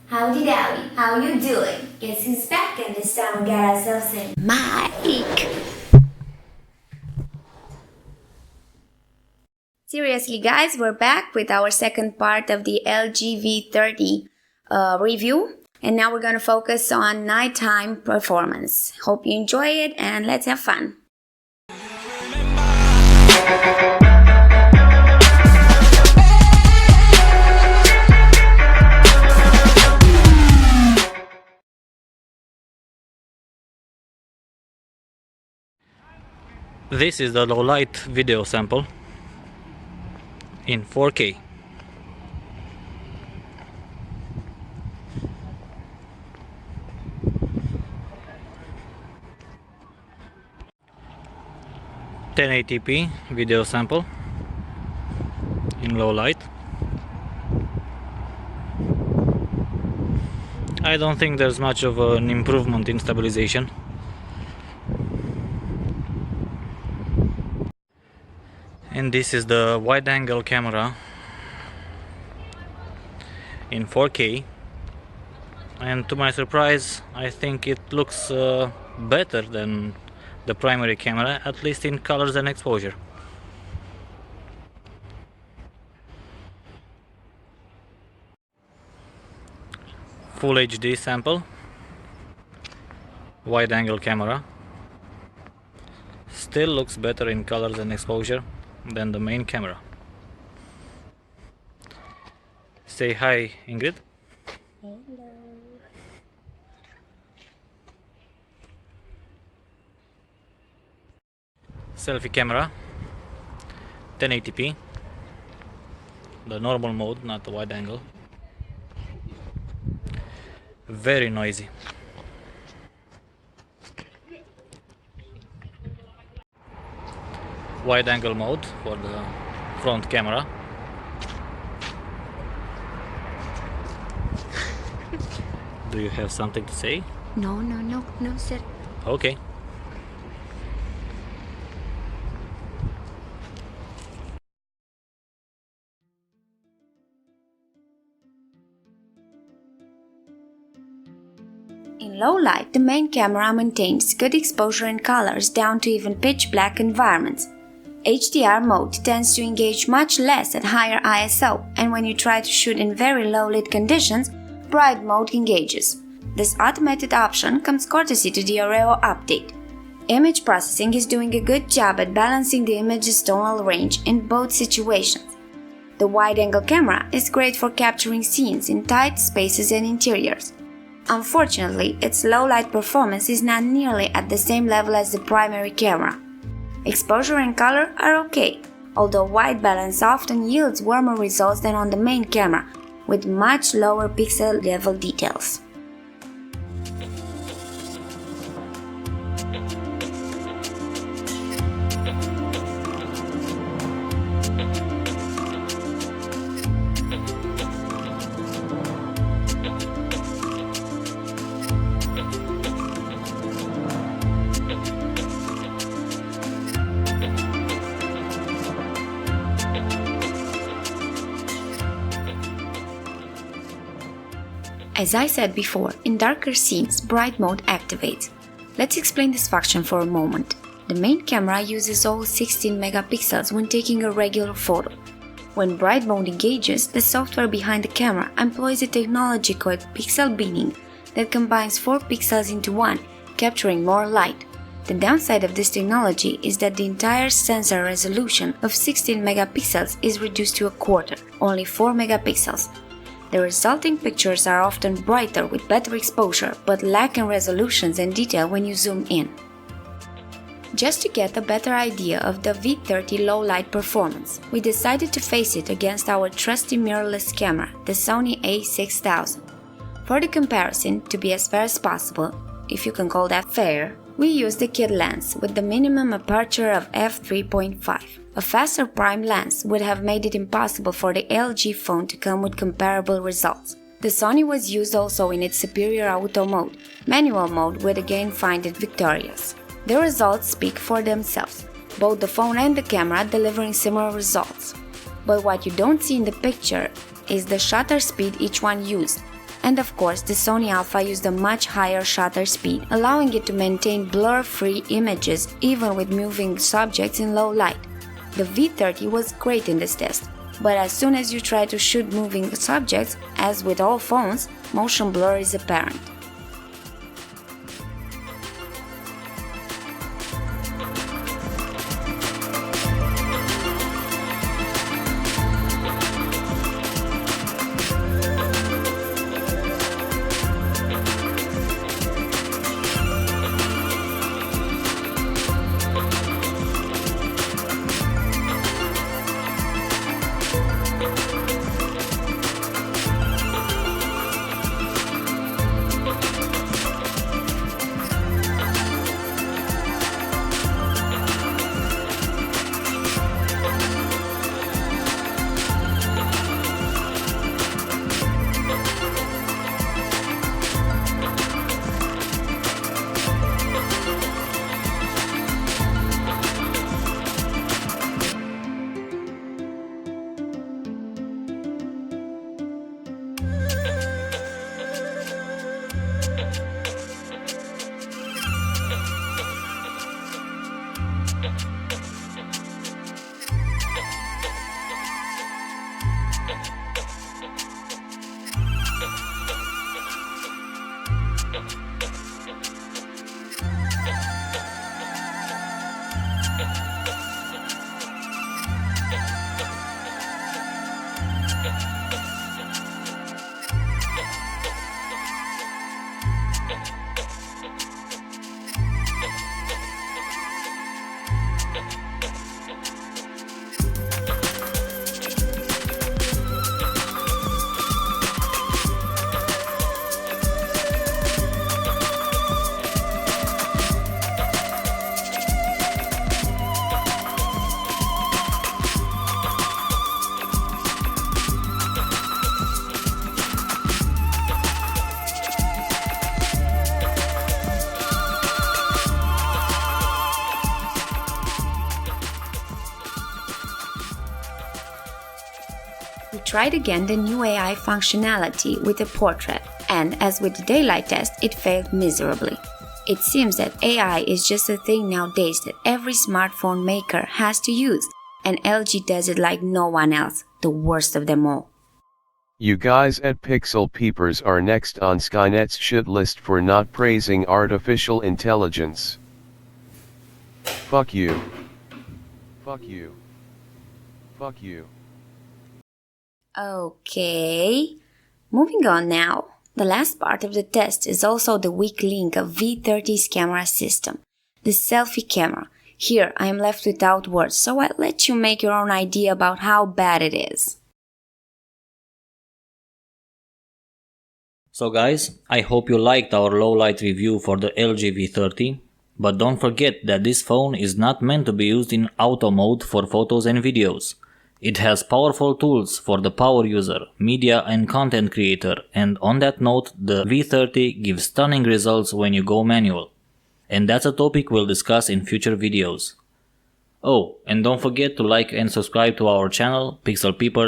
Howdy dowdy, how you doing? Guess who's back, and this time we got ourselves a mic. Seriously guys, we're back with our second part of the LG V30 review, and now we're gonna focus on nighttime performance. Hope you enjoy it and let's have fun. This is the low light video sample in 4K. (1080p) video sample in low light. I don't think there's much of an improvement in stabilization. And this is the wide-angle camera in 4K, and to my surprise I think it looks better than the primary camera, at least in colors and exposure. Full HD sample, wide-angle camera, still looks better in colors and exposure than the main camera. Say hi, Ingrid. Hello. Selfie camera, 1080p, the normal mode, not the wide angle. Very noisy. Wide angle mode for the front camera. Do you have something to say? No, sir. Okay. In low light, the main camera maintains good exposure and colors down to even pitch black environments. HDR mode tends to engage much less at higher ISO, and when you try to shoot in very low lit conditions, bright mode engages. This automated option comes courtesy to the Oreo update. Image processing is doing a good job at balancing the image's tonal range in both situations. The wide-angle camera is great for capturing scenes in tight spaces and interiors. Unfortunately, its low-light performance is not nearly at the same level as the primary camera. Exposure and color are okay, although white balance often yields warmer results than on the main camera, with much lower pixel level details. As I said before, in darker scenes, bright mode activates. Let's explain this function for a moment. The main camera uses all 16 megapixels when taking a regular photo. When bright mode engages, the software behind the camera employs a technology called pixel binning that combines 4 pixels into one, capturing more light. The downside of this technology is that the entire sensor resolution of 16 megapixels is reduced to a quarter, only 4 megapixels. The resulting pictures are often brighter with better exposure, but lack in resolutions and detail when you zoom in. Just to get a better idea of the V30 low-light performance, we decided to face it against our trusty mirrorless camera, the Sony a6000. For the comparison to be as fair as possible, if you can call that fair, we used the kit lens with the minimum aperture of f3.5. A faster prime lens would have made it impossible for the LG phone to come with comparable results. The Sony was used also in its superior auto mode. Manual mode would again find it victorious. The results speak for themselves, both the phone and the camera delivering similar results. But what you don't see in the picture is the shutter speed each one used. And of course, the Sony Alpha used a much higher shutter speed, allowing it to maintain blur-free images even with moving subjects in low light. The V30 was great in this test, but as soon as you try to shoot moving subjects, as with all phones, motion blur is apparent. We tried again the new AI functionality with a portrait, and as with the daylight test, it failed miserably. It seems that AI is just a thing nowadays that every smartphone maker has to use, and LG does it like no one else, the worst of them all. You guys at Pixel Peepers are next on Skynet's shit list for not praising artificial intelligence. Fuck you. Fuck you. Fuck you. Okay, moving on now. The last part of the test is also the weak link of V30's camera system, the selfie camera. Here I am left without words, so I'll let you make your own idea about how bad it is. So guys, I hope you liked our low light review for the LG V30, but don't forget that this phone is not meant to be used in auto mode for photos and videos. It has powerful tools for the power user, media and content creator, and on that note, the V30 gives stunning results when you go manual. And that's a topic we'll discuss in future videos. Oh, and don't forget to like and subscribe to our channel, Pixel Peepers.